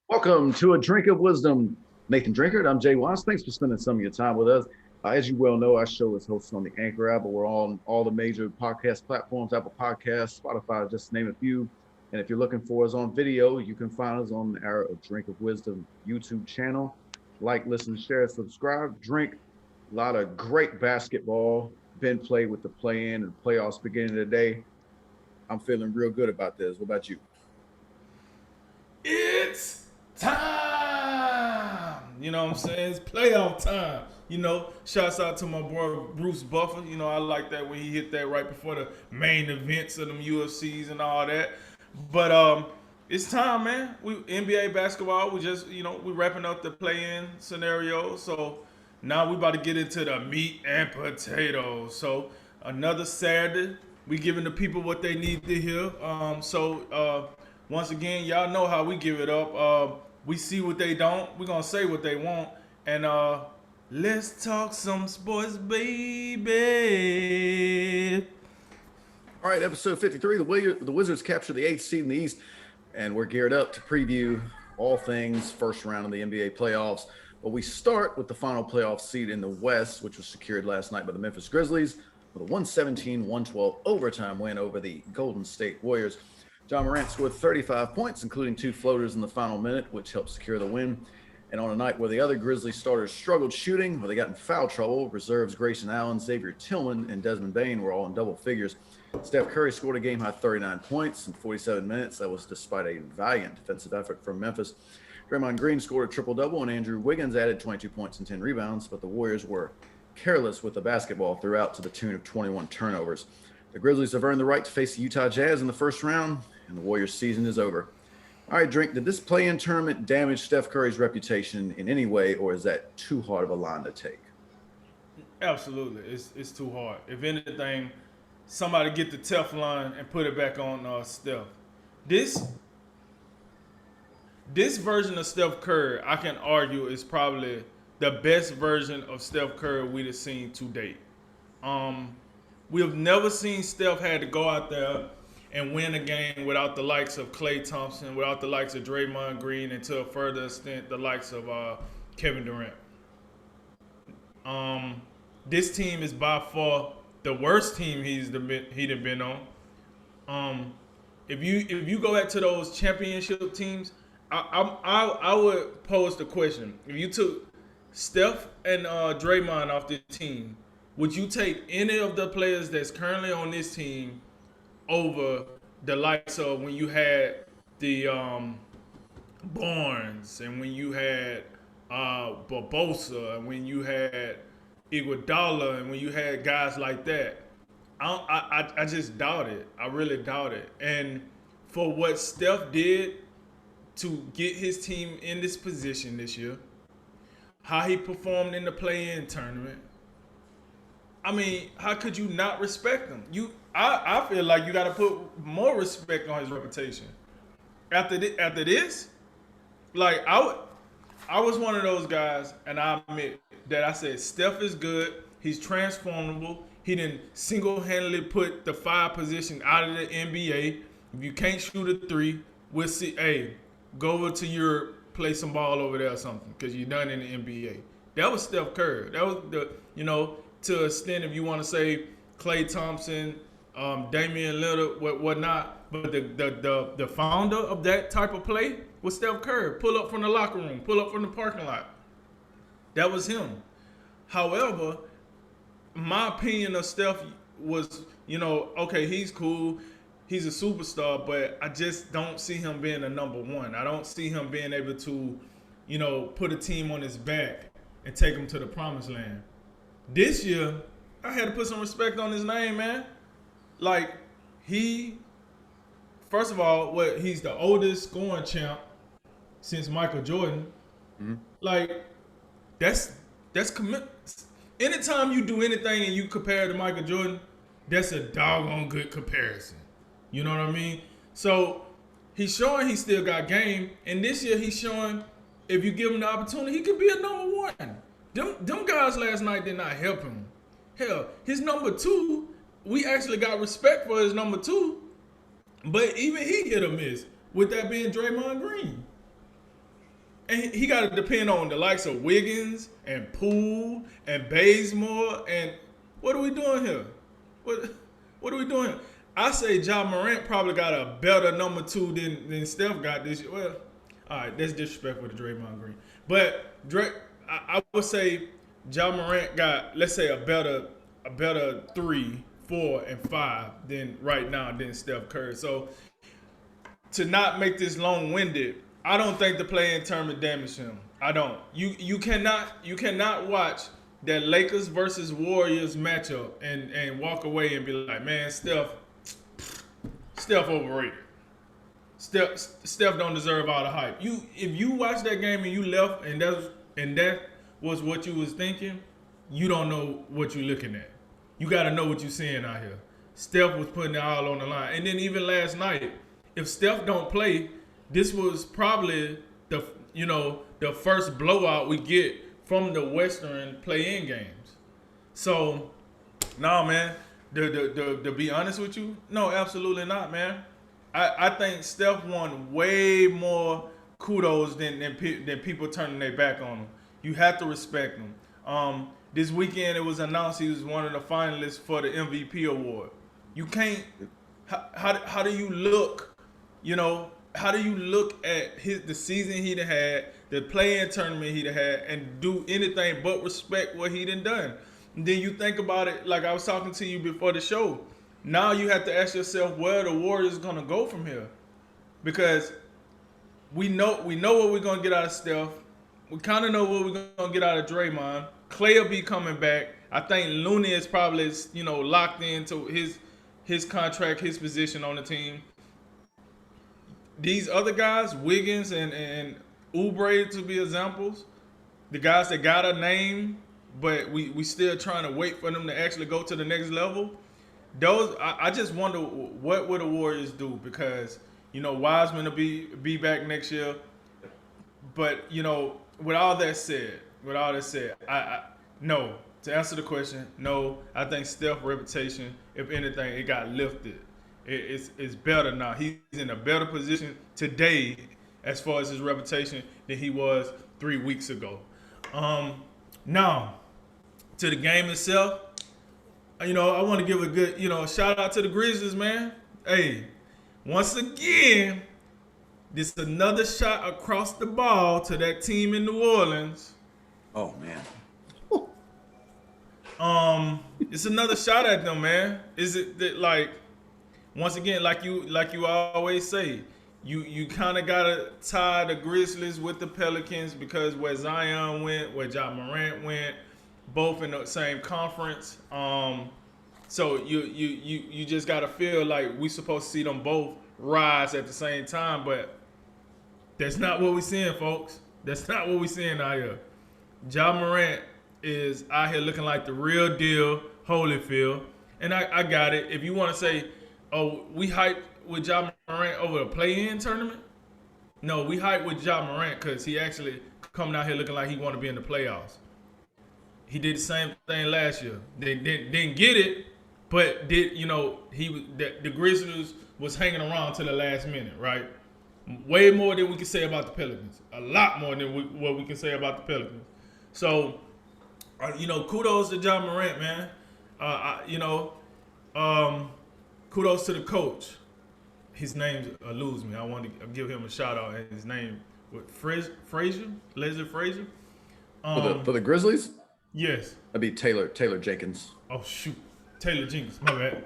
Welcome to A Drink of Wisdom. Nathan Drinkard, I'm Jay Watts. Thanks for spending some of your time with us. As you well know, our show is hosted on the Anchor app, but we're on all the major podcast platforms, Apple Podcasts, Spotify, just to name a few. And if you're looking for us on video, you can find us on our A Drink of Wisdom YouTube channel. Like, listen, share, subscribe, drink. A lot of great basketball been played with the play-in and playoffs beginning today. I'm feeling real good about this. What about you? It's time. You know what I'm saying? It's playoff time. Shouts out to my boy Bruce Buffer. I like that when he hit that right before the main events of them UFCs and all that. But it's time, man. We NBA basketball. We just we wrapping up the play-in scenario. So now we about to get into the meat and potatoes. So another Saturday, we giving the people what they need to hear. Once again, y'all know how we give it up. We see what they don't. We're going to say what they want. And let's talk some sports, baby. All right, episode 53. The Wizards capture the eighth seed in the East, and we're geared up to preview all things first round of the NBA playoffs. But we start with the final playoff seed in the West, which was secured last night by the Memphis Grizzlies with a 117-112 overtime win over the Golden State Warriors. John Morant scored 35 points, including 2 floaters in the final minute, which helped secure the win. And on a night where the other Grizzlies starters struggled shooting, where they got in foul trouble, reserves Grayson Allen, Xavier Tillman, and Desmond Bane were all in double figures. Steph Curry scored a game-high 39 points in 47 minutes. That was despite a valiant defensive effort from Memphis. Draymond Green scored a triple-double, and Andrew Wiggins added 22 points and 10 rebounds, but the Warriors were careless with the basketball throughout to the tune of 21 turnovers. The Grizzlies have earned the right to face the Utah Jazz in the first round, and the Warriors' season is over. All right, Drink, did this play-in tournament damage Steph Curry's reputation in any way, or is that too hard of a line to take? Absolutely. It's too hard. If anything, somebody get the Teflon and put it back on Steph. This version of Steph Curry, I can argue, is probably the best version of Steph Curry we've seen to date. We have never seen Steph had to go out there and win a game without the likes of Klay Thompson, without the likes of Draymond Green, and to a further extent, the likes of Kevin Durant. This team is by far the worst team he'd have been on. If you go back to those championship teams, I would pose the question: if you took Steph and Draymond off this team, would you take any of the players that's currently on this team over the likes of when you had the Barnes, and when you had Barbosa, and when you had Iguodala, and when you had guys like that? I just doubt it. I really doubt it. And for what Steph did to get his team in this position this year, how he performed in the play-in tournament, I mean, how could you not respect him? I feel like you got to put more respect on his reputation. After this, like I was one of those guys, and I admit that I said Steph is good. He's transformable. He didn't single-handedly put the 5 position out of the NBA. If you can't shoot a 3, we'll see. Hey, go over to Europe, play some ball over there or something, because you're done in the NBA. That was Steph Curry. That was to an extent, if you want to say Klay Thompson, Damian Lillard, whatnot. But the founder of that type of play was Steph Curry. Pull up from the locker room, pull up from the parking lot. That was him. However, my opinion of Steph was, okay, he's cool. He's a superstar, but I just don't see him being a number one. I don't see him being able to, put a team on his back and take him to the promised land. This year, I had to put some respect on his name, man. Like, first of all, he's the oldest scoring champ since Michael Jordan. Mm-hmm. Like, that's commitment. Anytime you do anything and you compare to Michael Jordan, that's a doggone good comparison. You know what I mean? So he's showing he still got game, and this year he's showing if you give him the opportunity, he could be a number one. Them guys last night did not help him. Hell, his number 2, we actually got respect for his number 2, but even he hit or miss, with that being Draymond Green. And he got to depend on the likes of Wiggins and Poole and Bazemore. And what are we doing here? What are we doing here? I say Ja Morant probably got a better number 2 than Steph got this year. Well, all right, that's disrespectful to Draymond Green. But I would say Ja Morant got, let's say, a better 3, 4, and 5 than right now than Steph Curry. So to not make this long-winded, I don't think the play-in tournament damaged him. I don't. You cannot watch that Lakers versus Warriors matchup and walk away and be like, man, Steph overrated. Steph don't deserve all the hype. If you watch that game and you left and that was what you was thinking, you don't know what you're looking at. You got to know what you're seeing out here. Steph was putting it all on the line. And then even last night, if Steph don't play, this was probably the first blowout we get from the Western play-in games. So, no, man. To be honest with you, no, absolutely not, man. I think Steph won way more kudos than people turning their back on him. You have to respect him. This weekend it was announced he was one of the finalists for the MVP award. You can't. How do you look? How do you look at the season he had, the play-in tournament he had, and do anything but respect what he done? And then you think about it, like I was talking to you before the show. Now you have to ask yourself where the Warriors gonna go from here, because we know what we're gonna get out of Steph. We kind of know what we're gonna get out of Draymond. Clay will be coming back. I think Looney is probably locked into his contract, his position on the team. These other guys, Wiggins and Oubre to be examples, the guys that got a name, but we still trying to wait for them to actually go to the next level. Those I just wonder what would the Warriors do, because Wiseman will be back next year. But with all that said, I no, to answer the question, no. I think Steph's reputation, if anything, it got lifted. It's better now. He's in a better position today as far as his reputation than he was 3 weeks ago. Now, to the game itself, I want to give a good, shout out to the Grizzlies, man. Hey, once again, this is another shot across the ball to that team in New Orleans. Oh, man. It's another shot at them, man. Is it that, once again, like you always say, you kind of gotta tie the Grizzlies with the Pelicans, because where Zion went, where Ja Morant went, both in the same conference. So you just gotta feel like we supposed to see them both rise at the same time, but that's not what we're seeing, folks. That's not what we're seeing out here. Ja Morant is out here looking like the real deal, Holyfield. And I got it. If you want to say, oh, we hyped with Ja Morant over a play-in tournament? No, we hyped with Ja Morant because he actually coming out here looking like he want to be in the playoffs. He did the same thing last year. They didn't get it, but the Grizzlies was hanging around to the last minute, right? Way more than we can say about the Pelicans. A lot more than what we can say about the Pelicans. So, kudos to Ja Morant, man. Kudos to the coach. His name eludes me. I want to give him a shout out. His name, Frazier, Leslie Frazier. For the Grizzlies? Yes. That'd be Taylor Jenkins. Oh shoot, Taylor Jenkins. My bad.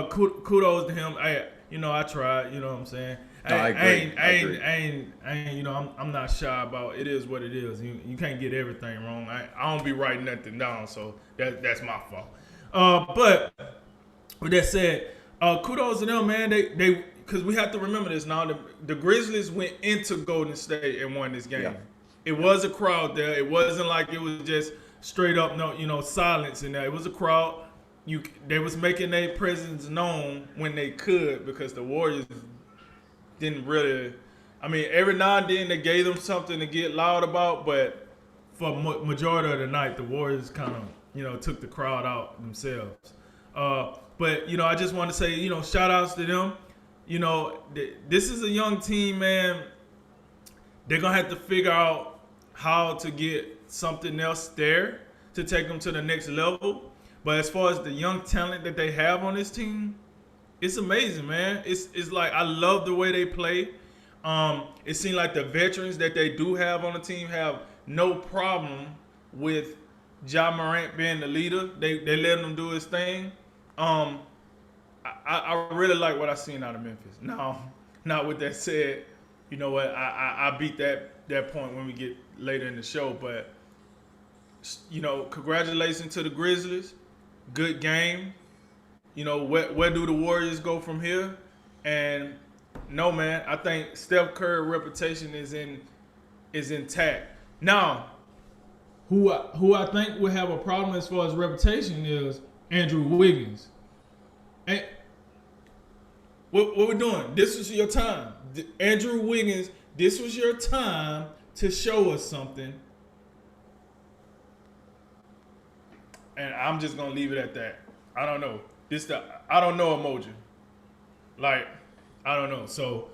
Kudos to him. I tried. You know what I'm saying. I agree. I'm not shy about it. Is what it is. You can't get everything wrong. I don't be writing nothing down, so that's my fault. But with that said, kudos to them, man. They because we have to remember this now. The Grizzlies went into Golden State and won this game. Yeah. It was a crowd there. It wasn't like it was just straight up silence in there. It was a crowd. They was making their presence known when they could, because the Warriors didn't really. I mean, every now and then they gave them something to get loud about, but for majority of the night, the Warriors kind of took the crowd out themselves. But I just want to say shout outs to them. this is a young team, man. They're gonna have to figure out how to get something else there to take them to the next level. But as far as the young talent that they have on this team, it's amazing, man. It's like I love the way they play. It seems like the veterans that they do have on the team have no problem with Ja Morant being the leader. They let him do his thing. I really like what I seen out of Memphis. Now with that said, you know what? I beat that point when we get later in the show. But congratulations to the Grizzlies. Good game. Where do the Warriors go from here? And no, man, I think Steph Curry's reputation is intact. Now, who I think will have a problem as far as reputation is Andrew Wiggins. And what we're doing, this was your time. Andrew Wiggins, this was your time to show us something. And I'm just going to leave it at that. I don't know. I don't know emoji. Like, I don't know. So,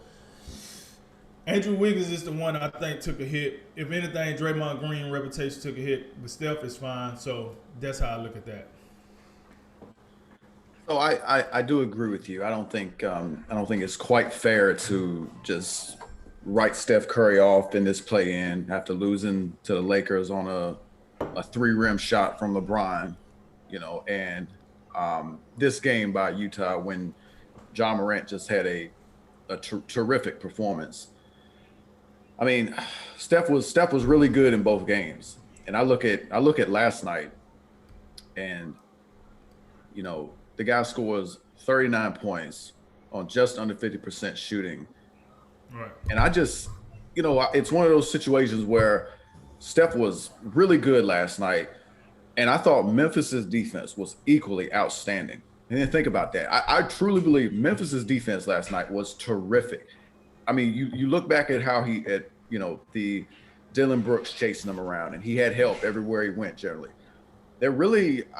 Andrew Wiggins is the one I think took a hit. If anything, Draymond Green's reputation took a hit, but Steph is fine. So, that's how I look at that. So I do agree with you. I don't think it's quite fair to just write Steph Curry off in this play-in after losing to the Lakers on a 3-rim shot from LeBron, and this game by Utah when Ja Morant just had a terrific performance. I mean, Steph was really good in both games, and I look at last night, and the guy scores 39 points on just under 50% shooting. Right. And I just, it's one of those situations where Steph was really good last night, and I thought Memphis's defense was equally outstanding. And then think about that. I truly believe Memphis's defense last night was terrific. I mean, you look back at how the Dylan Brooks chasing him around, and he had help everywhere he went generally. I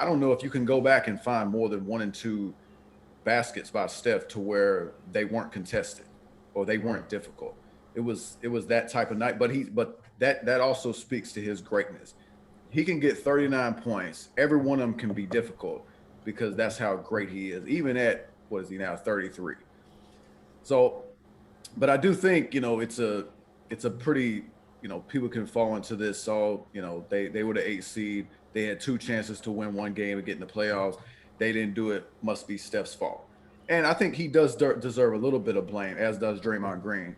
don't know if you can go back and find more than 1 and 2 baskets by Steph to where they weren't contested or they weren't difficult. It was that type of night, but that also speaks to his greatness. He can get 39 points. Every one of them can be difficult because that's how great he is, even at, what is he now, 33. So, but I do think, it's a pretty, people can fall into this. So, they were the 8th seed. They had 2 chances to win 1 game and get in the playoffs. They didn't do it. Must be Steph's fault. And I think he does deserve a little bit of blame, as does Draymond Green,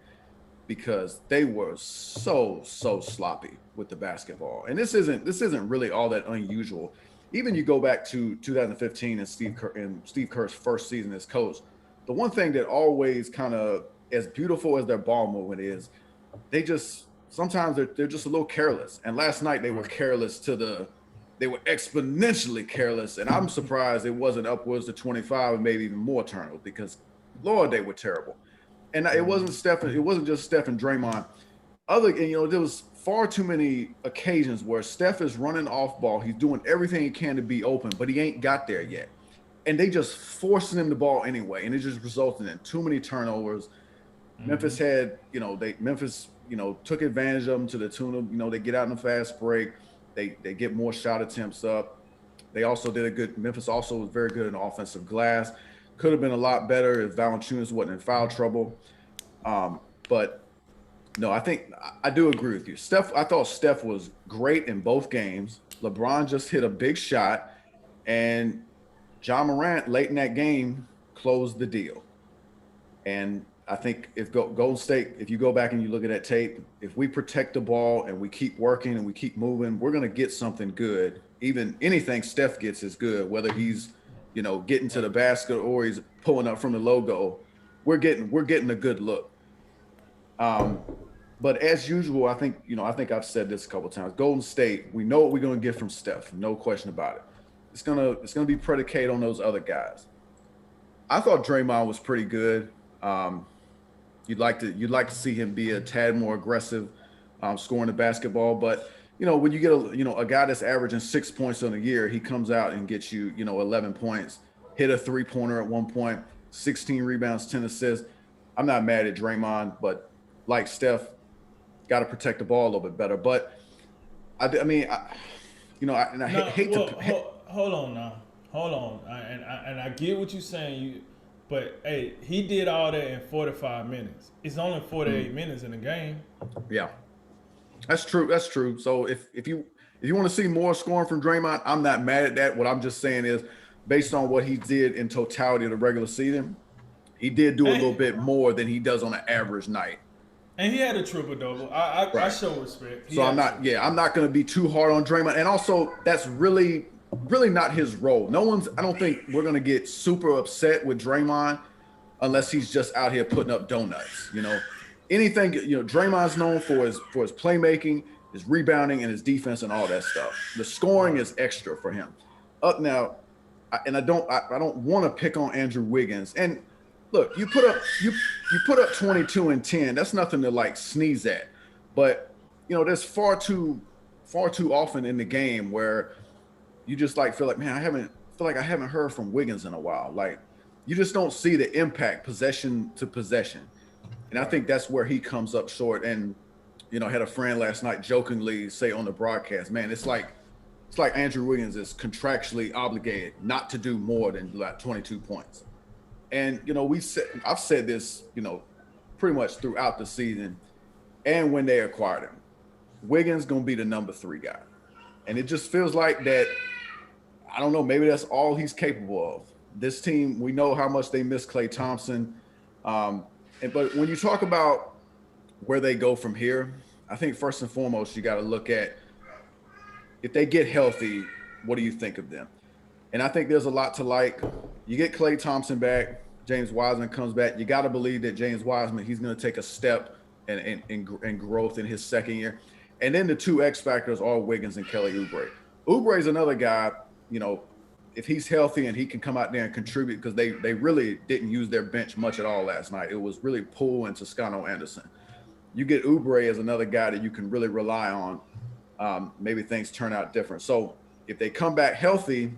because they were so sloppy with the basketball. And this isn't really all that unusual. Even you go back to 2015 and Steve Kerr's first season as coach. The one thing that always kind of, as beautiful as their ball movement is, sometimes they're just a little careless. And last night they were careless they were exponentially careless, and I'm surprised it wasn't upwards to 25 and maybe even more turnovers because, Lord, they were terrible. And it wasn't just Steph and Draymond. There was far too many occasions where Steph is running off ball. He's doing everything he can to be open, but he ain't got there yet. And they just forcing him the ball anyway, and it just resulted in too many turnovers. Mm-hmm. Memphis took advantage of them to the tune of, they get out in a fast break. They get more shot attempts up. They also Memphis also was very good in offensive glass. Could have been a lot better if Valanciunas wasn't in foul trouble. But no, I do agree with you. I thought Steph was great in both games. LeBron just hit a big shot, and Ja Morant late in that game closed the deal. And I think if Golden State, if you go back and you look at that tape, if we protect the ball and we keep working and we keep moving, we're going to get something good. Even anything Steph gets is good, whether he's, getting to the basket or he's pulling up from the logo. We're getting a good look. But as usual, I think I've said this a couple of times. Golden State, we know what we're going to get from Steph, no question about it. It's gonna be predicated on those other guys. I thought Draymond was pretty good. You'd like to see him be a tad more aggressive, scoring the basketball. But when you get a guy that's averaging 6 points on a year, he comes out and gets you 11 points, hit a 3-pointer at one point, 16 rebounds, 10 assists. I'm not mad at Draymond, but like Steph, got to protect the ball a little bit better. But I mean, and I No, hate to. well, hold on now, hold on, and I get what you're saying, but hey, he did all that in 45 minutes. It's only 48 minutes in the game. Yeah, that's true. That's true. So if you want to see more scoring from Draymond, I'm not mad at that. What I'm just saying is, based on what he did in totality of the regular season, he did do a little And, bit more than he does on an average night. and he had a triple double. I Right. show respect. He So had a triple. I'm not going to be too hard on Draymond. And also, that's really not his role. I don't think we're going to get super upset with Draymond unless he's just out here putting up donuts. Anything, Draymond's known for his playmaking, his rebounding, and his defense and all that stuff. The scoring is extra for him. Up now, I don't want to pick on Andrew Wiggins. And look, you put up 22 and 10. That's nothing to like sneeze at. But there's far too often in the game where you just feel like, man, I haven't heard from Wiggins in a while. Like, you just don't see the impact possession to possession. And I think that's where he comes up short. And I had a friend last night jokingly say on the broadcast, man, it's like Andrew Wiggins is contractually obligated not to do more than like 22 points. And I've said this, pretty much throughout the season, and when they acquired him, Wiggins gonna be the number 3 guy, and it just feels like that. I don't know, maybe that's all he's capable of. This team, we know how much they miss Klay Thompson, but when you talk about where they go from here, I think first and foremost you got to look at, if they get healthy, what do you think of them? And I think there's a lot to like. You get Klay Thompson back, James Wiseman comes back. You got to believe that James Wiseman, he's going to take a step in growth in his second year. And then the 2 X factors are Wiggins and Kelly Oubre. Oubre is another guy, if he's healthy and he can come out there and contribute, because they really didn't use their bench much at all last night. It was really Poole and Toscano Anderson. You get Oubre as another guy that you can really rely on. Maybe things turn out different. So if they come back healthy,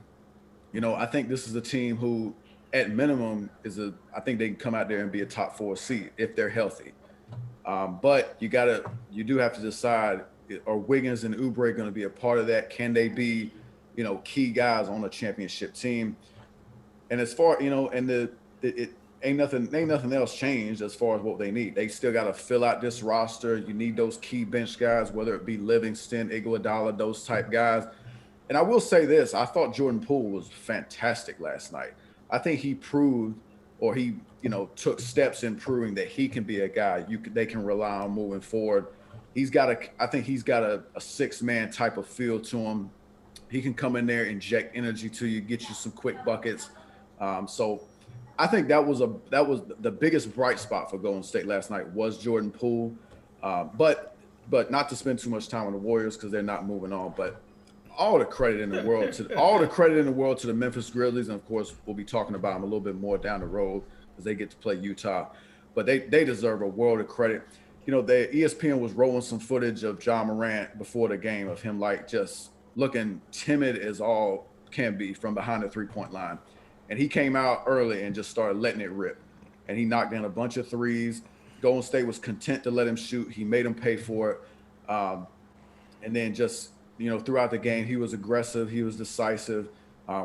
I think this is a team who, at minimum, I think they can come out there and be a top 4 seed if they're healthy. But you do have to decide, are Wiggins and Oubre going to be a part of that? Can they be, key guys on a championship team? And as far, it ain't nothing else changed as far as what they need. They still got to fill out this roster. You need those key bench guys, whether it be Livingston, Iguodala, those type guys. And I will say this, I thought Jordan Poole was fantastic last night. I think he proved, or he, took steps in proving that he can be a guy they can rely on moving forward. I think he's got a 6-man type of feel to him. He can come in there, inject energy to you, get you some quick buckets. So I think that was the biggest bright spot for Golden State last night was Jordan Poole. But not to spend too much time on the Warriors because they're not moving on. But all the credit in the world to the Memphis Grizzlies, and of course we'll be talking about them a little bit more down the road because they get to play Utah. But they deserve a world of credit. The ESPN was rolling some footage of Ja Morant before the game of him just looking timid as all can be from behind the 3-point line. And he came out early and just started letting it rip. And he knocked down a bunch of threes. Golden State was content to let him shoot. He made him pay for it. And then just, throughout the game, he was aggressive. He was decisive.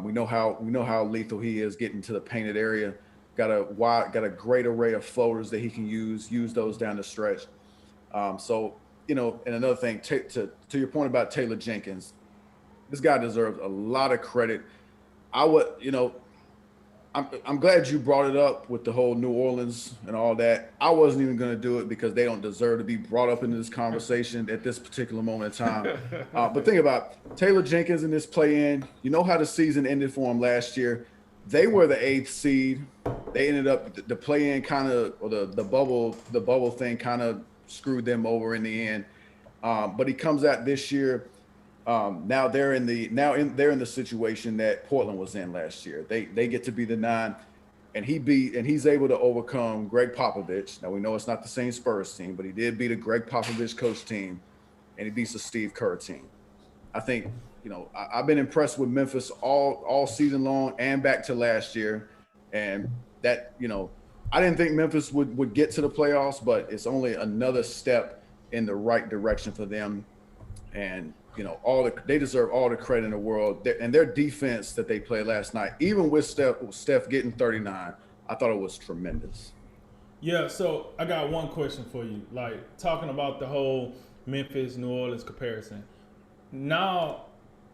We know how lethal he is getting to the painted area. Got a great array of floaters that he can use those down the stretch. And another thing, to your point about Taylor Jenkins, this guy deserves a lot of credit. I'm glad you brought it up with the whole New Orleans and all that. I wasn't even going to do it because they don't deserve to be brought up into this conversation at this particular moment in time. But think about Taylor Jenkins in this play-in. You know how the season ended for him last year. They were the 8th seed. They ended up the play-in kind of, or the bubble thing kind of screwed them over in the end. But he comes out this year. Now they're in the situation that Portland was in last year. They get to be the 9, and he's able to overcome Greg Popovich. Now we know it's not the same Spurs team, but he did beat a Greg Popovich coach team, and he beats a Steve Kerr team. I think I've been impressed with Memphis all season long and back to last year, and that I didn't think Memphis would get to the playoffs, but it's only another step in the right direction for them. And they deserve all the credit in the world. And their defense that they played last night, even with Steph getting 39, I thought it was tremendous. Yeah, so I got one question for you. Like talking about the whole Memphis New Orleans comparison. Now,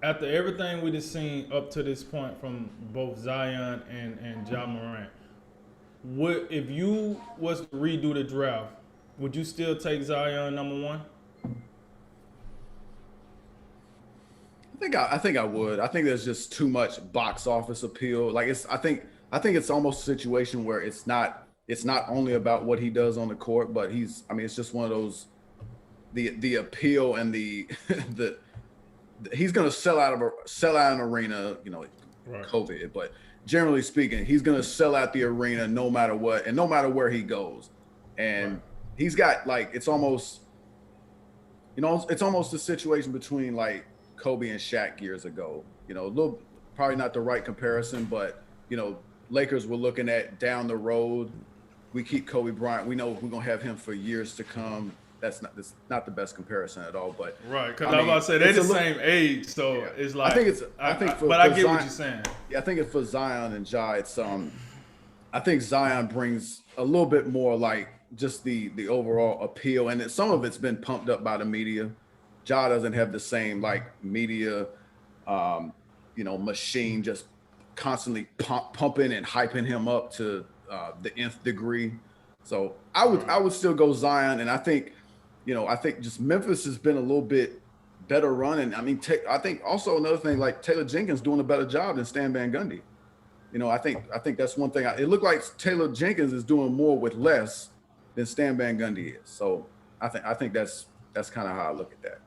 after everything we just seen up to this point from both Zion and Ja Morant, if you was to redo the draft, would you still take Zion #1? I think I would. I think there's just too much box office appeal. Like I think it's almost a situation where it's not only about what he does on the court, but it's just one of those the appeal and the he's going to sell out an arena, Right. COVID, but generally speaking, he's going to sell out the arena no matter what and no matter where he goes. And Right. he's got it's almost a situation between like Kobe and Shaq years ago. A little, probably not the right comparison, but Lakers were looking at down the road. We keep Kobe Bryant. We know we're gonna have him for years to come. That's not the best comparison at all. But right, because I'm about to say they're the same age, so yeah. it's like I get Zion, what you're saying. Yeah, I think it's for Zion and Ja. I think Zion brings a little bit more like just the overall appeal, and some of it's been pumped up by the media. Ja doesn't have the same like media, machine just constantly pumping and hyping him up to the nth degree. So I would still go Zion, and I think just Memphis has been a little bit better running. I think also another thing, like Taylor Jenkins doing a better job than Stan Van Gundy. I think that's one thing. It looked like Taylor Jenkins is doing more with less than Stan Van Gundy is. So I think that's kind of how I look at that.